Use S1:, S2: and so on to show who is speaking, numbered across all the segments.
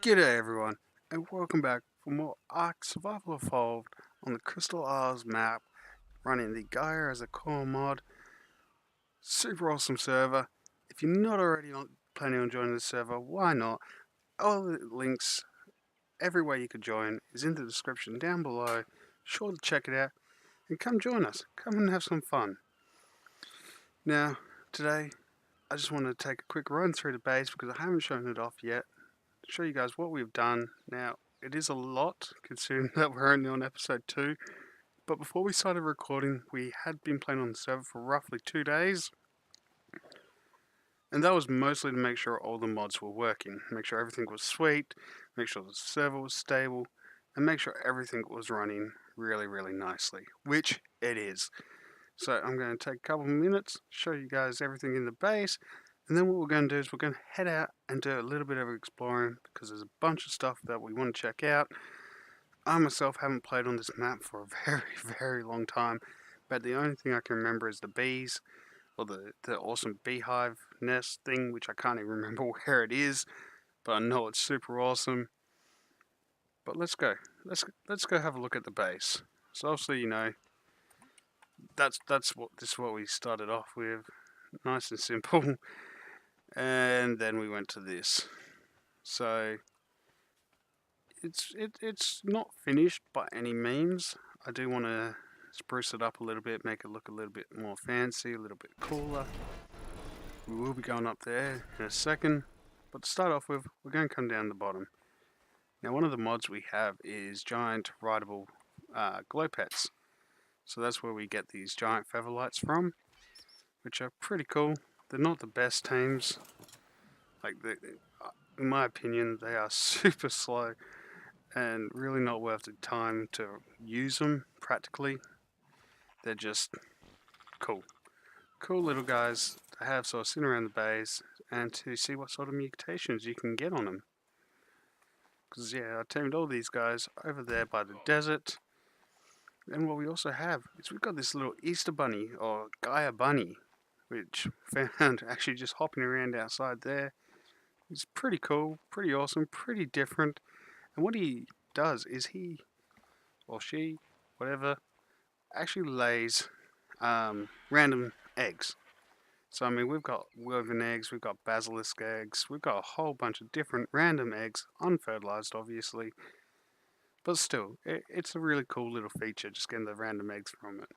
S1: G'day everyone, and welcome back for more Ark Survival Evolved on the Crystal Isles map, running the Gaia as a core mod. Super awesome server. If you're not already planning on joining the server, why not? All the links, everywhere you could join, is in the description down below. Sure to check it out, and come join us. Come and have some fun. Now, today, I just want to take a quick run through the base because I haven't shown it off yet. Show you guys what we've done. Now, it is a lot considering that we're only on episode 2, but before we started recording, we had been playing on the server for roughly 2 days, and that was mostly to make sure all the mods were working, make sure everything was sweet, make sure the server was stable, and make sure everything was running really nicely, which it is. So I'm going to take a couple of minutes, show you guys everything in the base, and then what we're going to do is we're going to head out and do a little bit of exploring because there's a bunch of stuff that we want to check out. I myself haven't played on this map for a very long time, but the only thing I can remember is the bees, or the awesome beehive nest thing, which I can't even remember where it is, but I know it's super awesome. But let's go. Let's go have a look at the base. So obviously, you know, that's what we started off with, nice and simple. And then we went to this. So it's not finished by any means. I do want to spruce it up a little bit, make it look a little bit more fancy, a little bit cooler. We will be going up there in a second, but to start off with, we're going to come down the bottom. Now, one of the mods we have is giant rideable glowpets. So that's where we get these giant featherlights from, which are pretty cool. They're not the best tames. In my opinion, they are super slow and really not worth the time to use them practically. They're just cool. Cool little guys to have sort of sitting around the base and to see what sort of mutations you can get on them. Because yeah, I tamed all these guys over there by the desert. And what we also have is we've got this little Easter bunny, or Gaia bunny, which found actually just hopping around outside there. It's pretty cool, pretty awesome, pretty different. And what he does is he, or she, whatever, actually lays random eggs. So I mean, we've got woven eggs, we've got basilisk eggs, we've got a whole bunch of different random eggs, unfertilized obviously, but still, it's a really cool little feature, just getting the random eggs from it.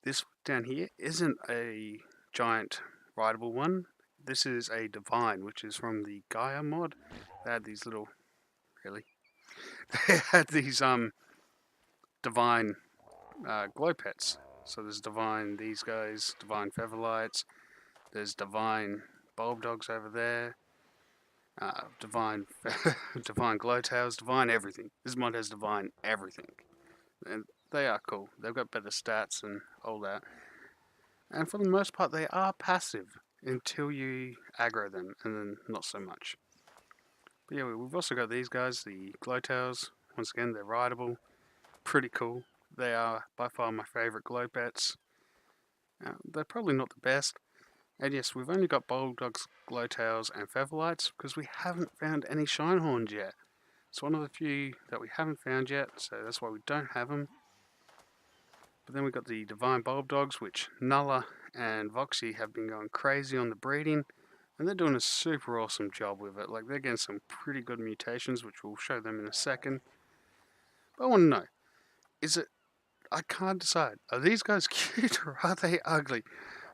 S1: This down here isn't a giant rideable one. This is a divine, which is from the Gaia mod. They had these little, really, they had these divine glowpets. So there's divine these guys, divine featherlights. There's divine bulb dogs over there. Divine divine glowtails, divine everything. This mod has divine everything, and they are cool. They've got better stats and all that. And for the most part, they are passive until you aggro them, and then not so much. But yeah, we've also got these guys, the glowtails. Once again, they're rideable, pretty cool. They are by far my favourite glowpets. They're probably not the best. And yes, we've only got bulldogs, glowtails, and featherlights because we haven't found any shinehorns yet. It's one of the few that we haven't found yet, so that's why we don't have them. But then we've got the divine bulb dogs, which Nulla and Voxy have been going crazy on the breeding, and they're doing a super awesome job with it. Like, they're getting some pretty good mutations, which we'll show them in a second. But I want to know, is it, I can't decide, are these guys cute or are they ugly?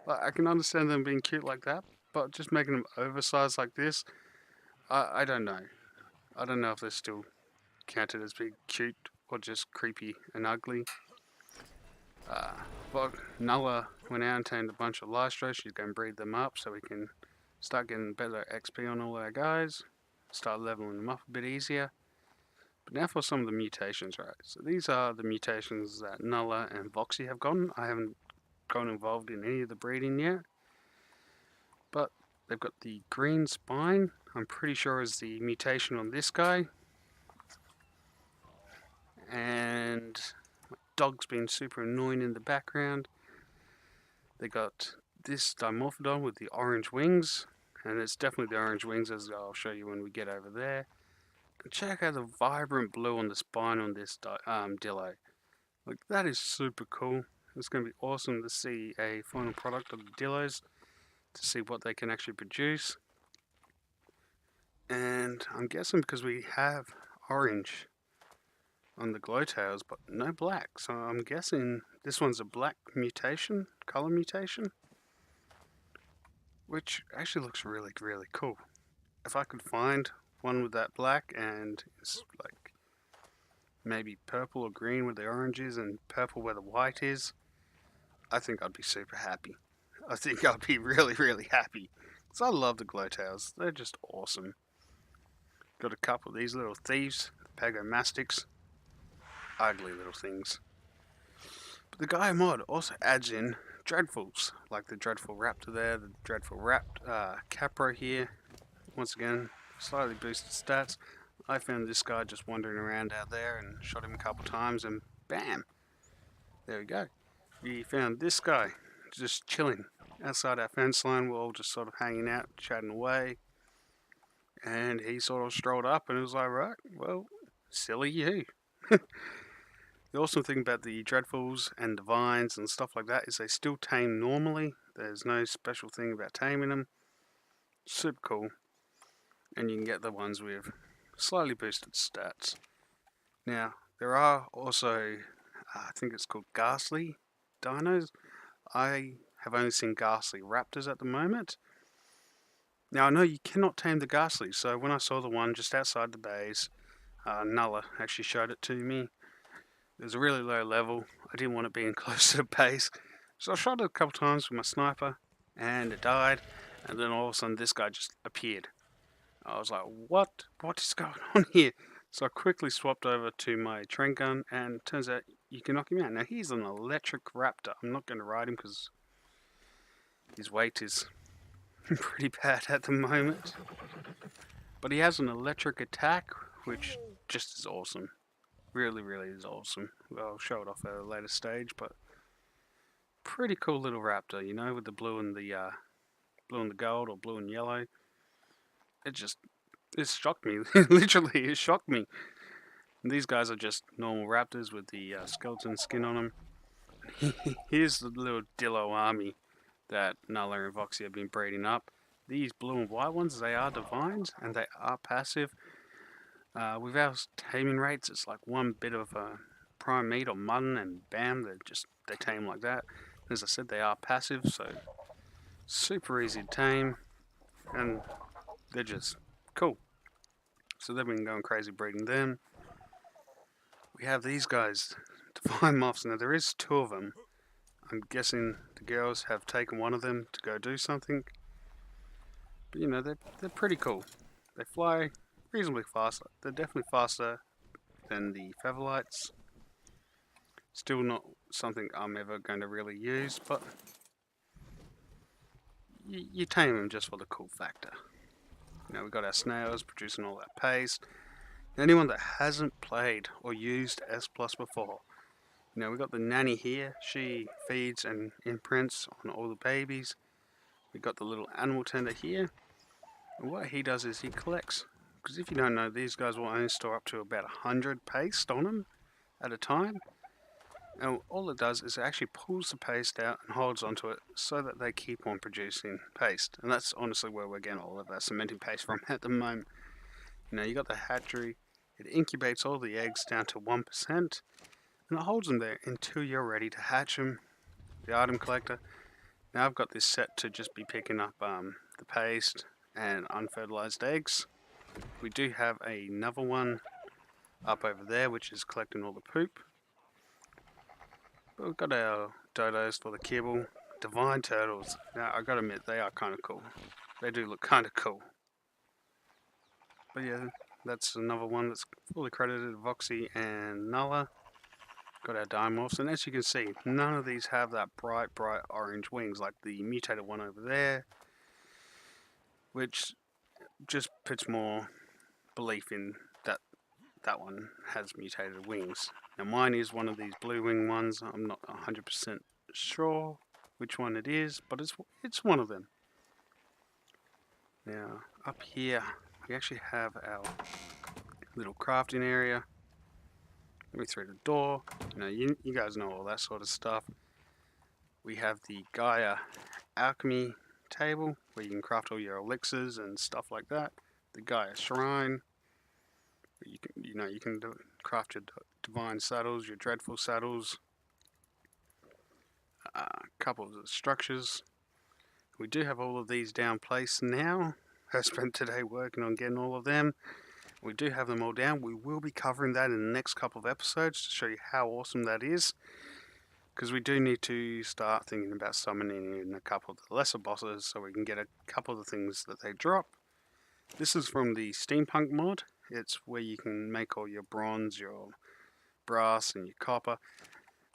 S1: Like, I can understand them being cute like that, but just making them oversized like this, I don't know. I don't know if they're still counted as being cute or just creepy and ugly. But Nulla went out and tamed a bunch of Lystros. She's going to breed them up so we can start getting better XP on all our guys, start leveling them up a bit easier. But now for some of the mutations, right? So these are the mutations that Nulla and Voxy have gotten. I haven't gotten involved in any of the breeding yet. But they've got the green spine, I'm pretty sure is the mutation on this guy. And my dog's been super annoying in the background. They got this Dimorphodon with the orange wings, and it's definitely the orange wings, as I'll show you when we get over there. check out the vibrant blue on the spine on this Dillo. Like, that is super cool. It's going to be awesome to see a final product of the Dillos, to see what they can actually produce. And I'm guessing because we have orange on the glowtails, but no black. So I'm guessing this one's a black mutation, color mutation, which actually looks really, really cool. If I could find one with that black and it's like maybe purple or green where the orange is and purple where the white is, I think I'd be super happy. I think I'd be really, really happy. Because I love the glowtails. They're just awesome. Got a couple of these little thieves, the pagomastics. Ugly little things. But the Gaia mod also adds in dreadfuls, like the dreadful raptor there, the dreadful capro here. Once again, slightly boosted stats. I found this guy just wandering around out there and shot him a couple times and bam! There we go. We found this guy just chilling outside our fence line. We're all just sort of hanging out, chatting away. And he sort of strolled up and was like, right, well, silly you. The awesome thing about the Dreadfuls and Divines and stuff like that is they still tame normally. There's no special thing about taming them. Super cool. And you can get the ones with slightly boosted stats. Now, there are also, I think it's called Ghastly Dinos. I have only seen Ghastly Raptors at the moment. Now, I know you cannot tame the Ghastly, so when I saw the one just outside the base, Nulla actually showed it to me. It was a really low level. I didn't want it being close to the base. So I shot it a couple times with my sniper, and it died. And then all of a sudden, this guy just appeared. I was like, what? What is going on here? So I quickly swapped over to my train gun, and it turns out you can knock him out. Now, he's an electric raptor. I'm not going to ride him because his weight is pretty bad at the moment. But he has an electric attack, which just is awesome. Really, really is awesome. I'll show it off at a later stage, but pretty cool little raptor, you know, with the blue and the gold or blue and yellow. It shocked me. Literally, it shocked me. And these guys are just normal raptors with the skeleton skin on them. Here's the little Dillo army that Nulla and Voxy have been breeding up. These blue and white ones, they are divines and they are passive. With our taming rates, it's like one bit of prime meat or mutton, and bam, they tame like that. As I said, they are passive, so super easy to tame, and they're just cool. So they've been going crazy breeding them. We have these guys, divine moths. Now there is two of them. I'm guessing the girls have taken one of them to go do something. But you know, they're pretty cool. They fly reasonably fast. They're definitely faster than the Featherlights. Still not something I'm ever going to really use, but you tame them just for the cool factor. You know, we've got our snails producing all that paste. Anyone that hasn't played or used S Plus before, you know, we've got the nanny here. She feeds and imprints on all the babies. We've got the little animal tender here. And what he does is he collects. Because if you don't know, these guys will only store up to about 100 paste on them at a time. And all it does is it actually pulls the paste out and holds onto it so that they keep on producing paste. And that's honestly where we're getting all of our cementing paste from at the moment. You know, you got the hatchery. It incubates all the eggs down to 1%. And it holds them there until you're ready to hatch them. The item collector. Now I've got this set to just be picking up the paste and unfertilized eggs. We do have another one up over there which is collecting all the poop. But we've got our dodos for the kibble. Divine turtles. Now I gotta admit, they are kind of cool. They do look kind of cool. But yeah, that's another one that's fully credited to Voxy and Nulla. Got our dimorphs, and as you can see, none of these have that bright orange wings like the mutated one over there, which just puts more belief in that one has mutated wings. Now mine is one of these blue wing ones. I'm not 100% sure which one it is, but it's one of them. Now up here we actually have our little crafting area. Go through the door. You guys know all that sort of stuff. We have the Gaia alchemy table where you can craft all your elixirs and stuff like that. The Gaia shrine. You can craft your divine saddles, your dreadful saddles. A couple of the structures. We do have all of these down placed now. I spent today working on getting all of them. We do have them all down. We will be covering that in the next couple of episodes to show you how awesome that is. Because we do need to start thinking about summoning in a couple of the lesser bosses so we can get a couple of the things that they drop. This is from the Steampunk mod. It's where you can make all your bronze, your brass and your copper.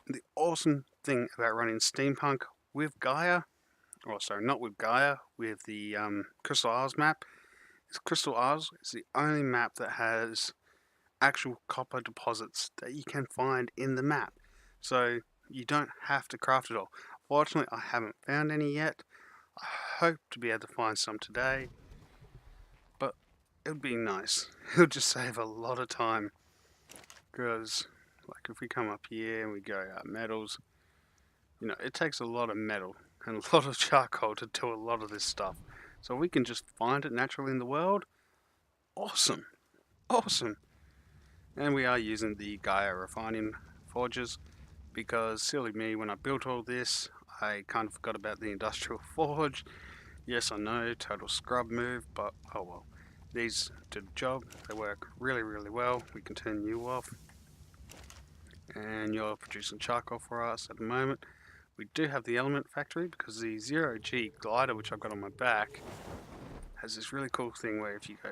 S1: The awesome thing about running Steampunk with Gaia, or sorry, not with Gaia, with the Crystal Isles map, is Crystal Isles is the only map that has actual copper deposits that you can find in the map. So you don't have to craft it all. Fortunately, I haven't found any yet. I hope to be able to find some today. But it would be nice. It would just save a lot of time. Because, like, if we come up here and we go metals, it takes a lot of metal and a lot of charcoal to do a lot of this stuff. So we can just find it naturally in the world. Awesome. Awesome. And we are using the Gaia refining forges because, silly me, when I built all this, I kind of forgot about the industrial forge. Yes, I know, total scrub move, but oh well. These do the job. They work really, really well. We can turn you off. And you're producing charcoal for us at the moment. We do have the element factory because the ZeroGSpeedGlider, which I've got on my back, has this really cool thing where if you go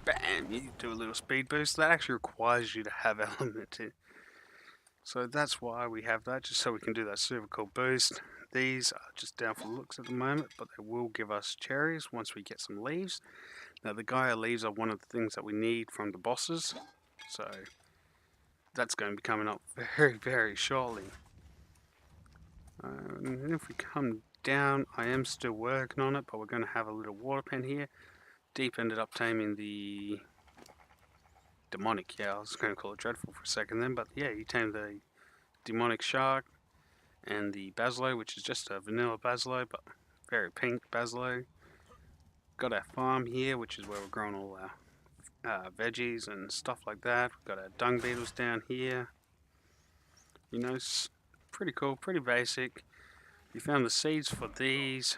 S1: bam, you do a little speed boost. That actually requires you to have element in. So that's why we have that, just so we can do that super cool boost. These are just down for looks at the moment, but they will give us cherries once we get some leaves. Now the Gaia leaves are one of the things that we need from the bosses, so that's going to be coming up very, very shortly. And if we come down, I am still working on it, but we're going to have a little water pen here. Deep ended up taming the demonic, I was going to call it dreadful for a second then, but yeah, he tamed the demonic shark and the basilo, which is just a vanilla basilo, but very pink basilo. Got our farm here, which is where we're growing all our veggies and stuff like that. We've got our dung beetles down here. Pretty cool, pretty basic. We found the seeds for these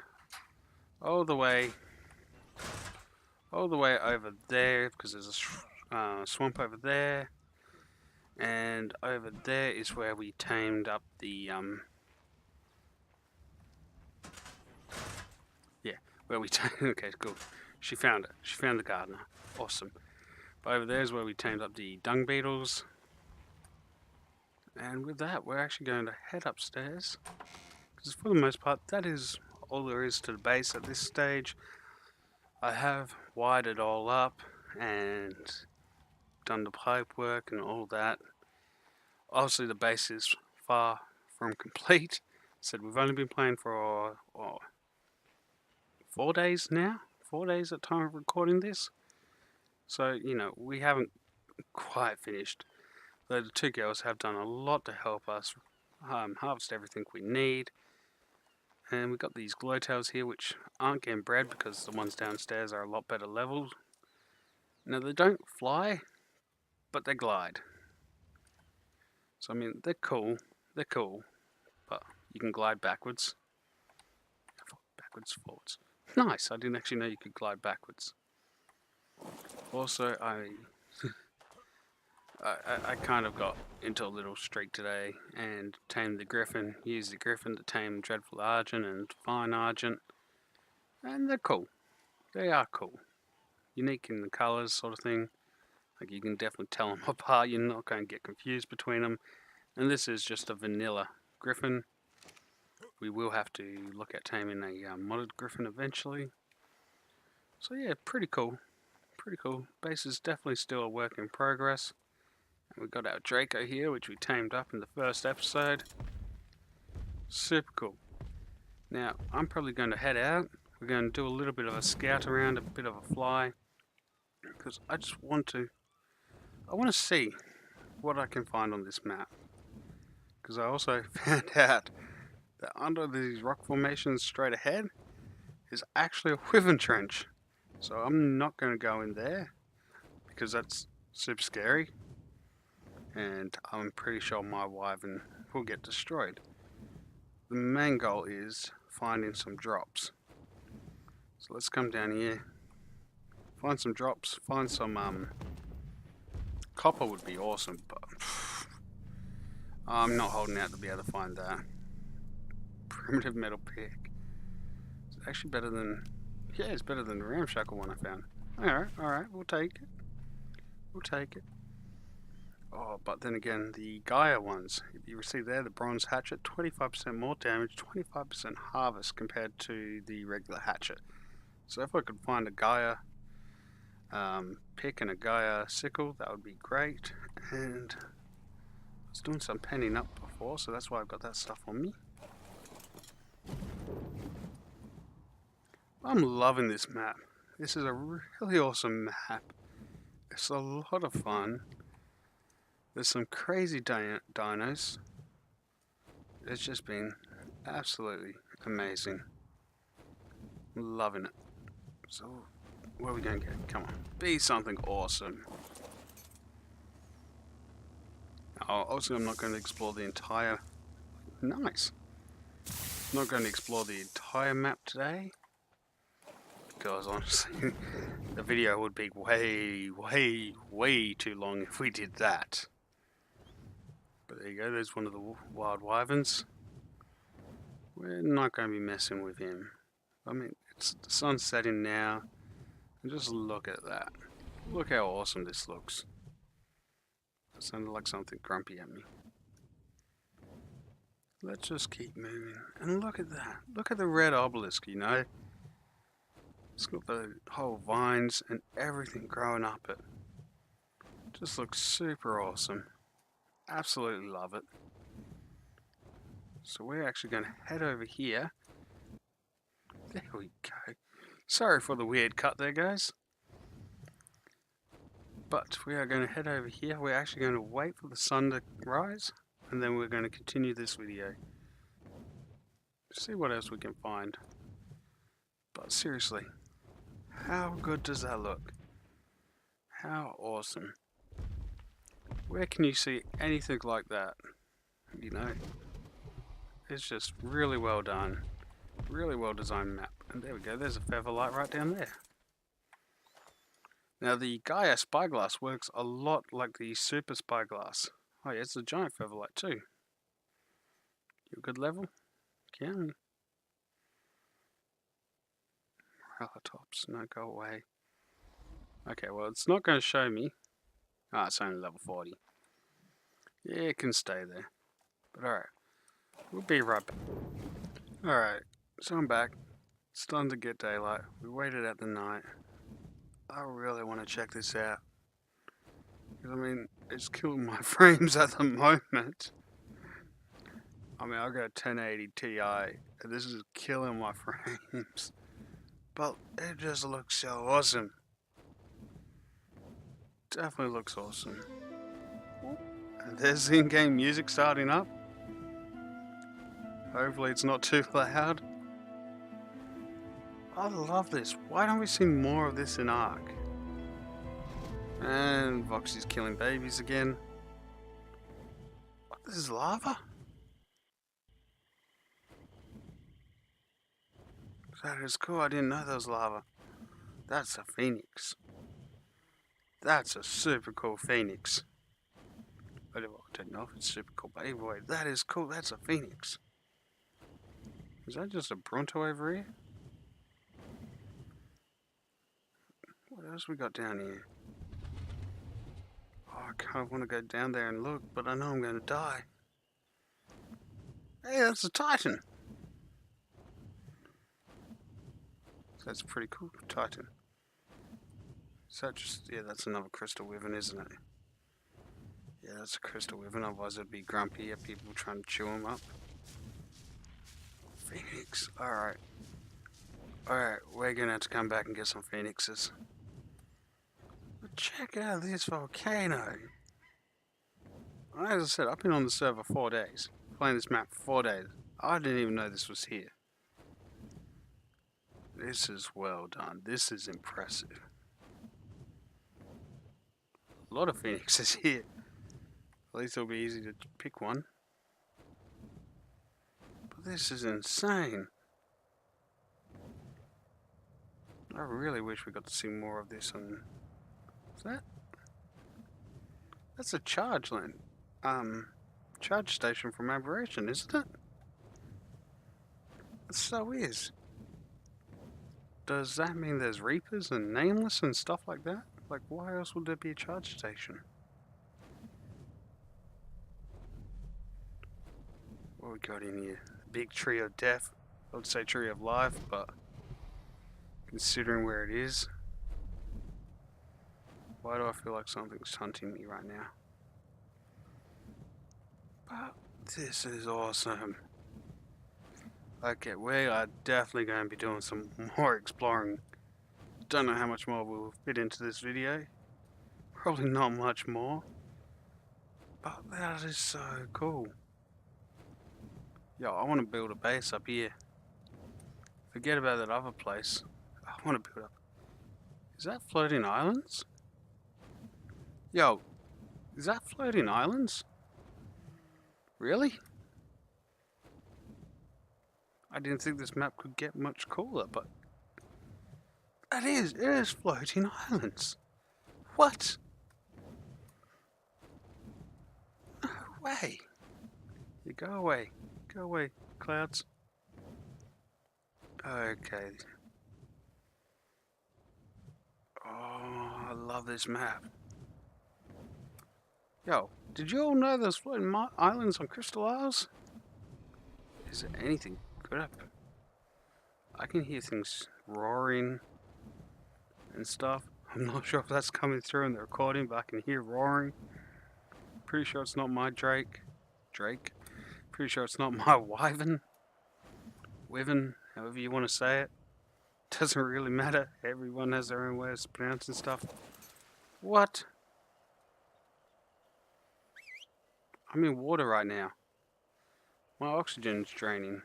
S1: all the way over there, because there's a swamp over there, and over there is where we tamed up the okay, cool. She found it. She found the gardener. Awesome. But over there is where we tamed up the dung beetles. And with that, we're actually going to head upstairs, because for the most part, that is all there is to the base at this stage. I have wired it all up and done the pipe work and all that. Obviously, the base is far from complete. Said we've only been playing for 4 days now. 4 days at time of recording this. So, we haven't quite finished. Though the two girls have done a lot to help us harvest everything we need. And we've got these glowtails here which aren't getting bred because the ones downstairs are a lot better leveled. Now they don't fly, but they glide. So they're cool, but you can glide backwards. Backwards, forwards. Nice, I didn't actually know you could glide backwards. Also, I kind of got into a little streak today and tamed the griffin, used the griffin to tame Dreadful Argent and Fine Argent, and they're cool. They are cool. Unique in the colours sort of thing. Like you can definitely tell them apart, you're not going to get confused between them. And this is just a vanilla griffin. We will have to look at taming a modded griffin eventually. So yeah, pretty cool. Pretty cool. Base is definitely still a work in progress. We've got our Draco here, which we tamed up in the first episode. Super cool. Now, I'm probably going to head out. We're going to do a little bit of a scout around, a bit of a fly. Because I just want to I want to see what I can find on this map. Because I also found out that under these rock formations straight ahead is actually a wyvern trench. So I'm not going to go in there because that's super scary. And I'm pretty sure my wyvern will get destroyed. The main goal is finding some drops. So let's come down here, find some drops, find some copper would be awesome, but I'm not holding out to be able to find that. Primitive metal pick. It's actually better than, yeah, it's better than the ramshackle one I found. Alright, we'll take it. We'll take it. Oh, but then again, the Gaia ones, you see there, the bronze hatchet, 25% more damage, 25% harvest compared to the regular hatchet. So if I could find a Gaia pick and a Gaia sickle, that would be great. And I was doing some penning up before, so that's why I've got that stuff on me. I'm loving this map. This is a really awesome map. It's a lot of fun. There's some crazy dinos. It's just been absolutely amazing. I'm loving it. So, where are we going to get? Come on. Be something awesome. Oh, also, I'm not going to explore the entire... Nice. I'm not going to explore the entire map today. Because honestly, the video would be way too long if we did that. But there you go, there's one of the wild wyverns. We're not going to be messing with him. I mean, the sun's setting now. And just look at that. Look how awesome this looks. That sounded like something grumpy at me. Let's just keep moving. And look at that. Look at the red obelisk, you know. It's got the whole vines and everything growing up it. Just looks super awesome. Absolutely love it. So we're actually going to head over here. There we go. Sorry for the weird cut there, guys. But we are going to head over here. We're actually going to wait for the sun to rise. And then we're going to continue this video. See what else we can find. But seriously, how good does that look? How awesome. Where can you see anything like that? You know, it's just really well done. Really well designed map. And there we go, there's a feather light right down there. Now the Gaia spyglass works a lot like the super spyglass. Oh yeah, it's a giant feather light too. You a good level? Can. Tops, no, go away. Okay, well it's not going to show me. Ah, it's only level 40. Yeah, it can stay there. But alright, we'll be right back. Alright, so I'm back. It's starting to get daylight. We waited out the night. I really want to check this out. Because, I mean, it's killing my frames at the moment. I mean, I've got a 1080 Ti, and this is killing my frames. But it just looks so awesome. Definitely looks awesome. And there's the in-game music starting up. Hopefully it's not too loud. I love this. Why don't we see more of this in Ark? And Voxy's killing babies again. What, this is lava? That is cool. I didn't know that was lava. That's a phoenix. That's a super cool phoenix. I don't know if it's super cool, but anyway, that is cool. That's a phoenix. Is that just a Bronto over here? What else we got down here? Oh, I kind of want to go down there and look, but I know I'm going to die. Hey, that's a Titan. That's pretty cool, Titan. Is that just... yeah, that's another crystal wyvern, isn't it? Yeah, that's a crystal wyvern, otherwise it'd be grumpy at people trying to chew them up. Phoenix, alright. Alright, we're gonna have to come back and get some phoenixes. check out this volcano. As I said, I've been on the server 4 days. Playing this map for 4 days. I didn't even know this was here. This is well done. This is impressive. A lot of phoenixes here. At least it'll be easy to pick one. But this is insane. I really wish we got to see more of this on... Is that? That's a charge line. Charge station from Aberration, isn't it? It so is. Does that mean there's Reapers and Nameless and stuff like that? Like, why else would there be a charge station? What we got in here? Big tree of death. I would say tree of life, but considering where it is, why do I feel like something's hunting me right now? But this is awesome. Okay, we are definitely going to be doing some more exploring. Don't know how much more we'll fit into this video. Probably not much more. But that is so cool. Yo, I want to build a base up here. Forget about that other place. I want to build up. Is that floating islands? Yo, is that floating islands? Really? I didn't think this map could get much cooler, but it is floating islands. What? No way. You go away. Go away, clouds. Okay. Oh, I love this map. Yo, did you all know there's floating islands on Crystal Isles? Is there anything good up? I can hear things roaring and stuff. I'm not sure if that's coming through in the recording, but I can hear roaring. Pretty sure it's not my Drake. Pretty sure it's not my Wyvern. Wyvern, however you want to say it. Doesn't really matter. Everyone has their own way of pronouncing stuff. What? I'm in water right now. My oxygen's draining.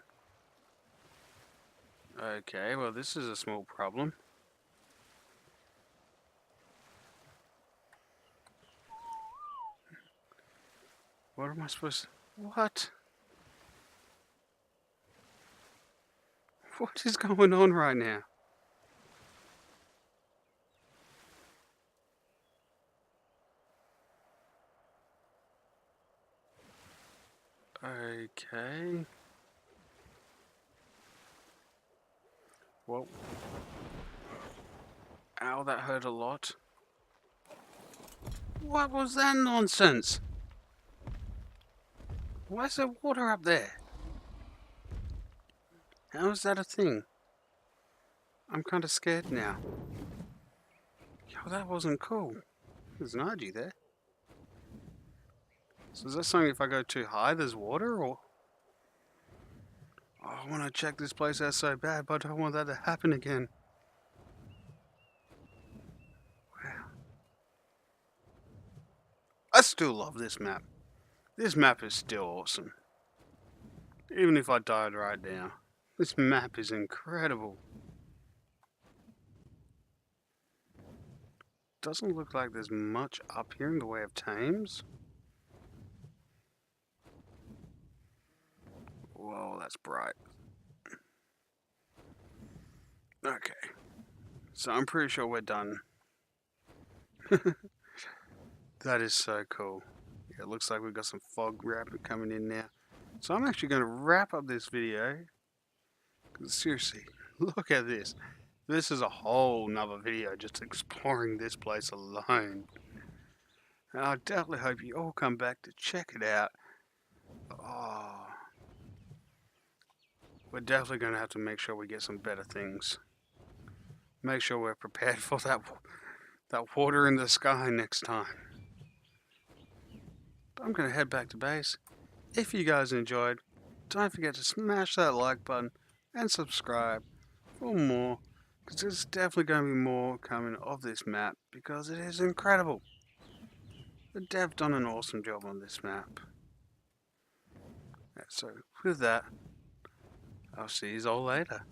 S1: Okay, well this is a small problem. What am I supposed to... What? What is going on right now? Okay. Whoa. Ow, that hurt a lot. What was that nonsense? Why is there water up there? How is that a thing? I'm kind of scared now. Yo, that wasn't cool. There's an Argy there. So is that something if I go too high there's water, or... Oh, I want to check this place out so bad, but I don't want that to happen again. Wow. I still love this map. This map is still awesome. Even if I died right now. This map is incredible. Doesn't look like there's much up here in the way of tames. Whoa, that's bright. Okay. So I'm pretty sure we're done. That is so cool. Yeah, it looks like we've got some fog rapid coming in now. So I'm actually going to wrap up this video. Seriously, look at this. This is a whole nother video just exploring this place alone. And I definitely hope you all come back to check it out. Oh, we're definitely going to have to make sure we get some better things. Make sure we're prepared for that water in the sky next time. But I'm going to head back to base. If you guys enjoyed, don't forget to smash that like button and subscribe for more Because there's definitely going to be more coming of this map because it is incredible. The dev done an awesome job on this map. So with that, I'll see you all later.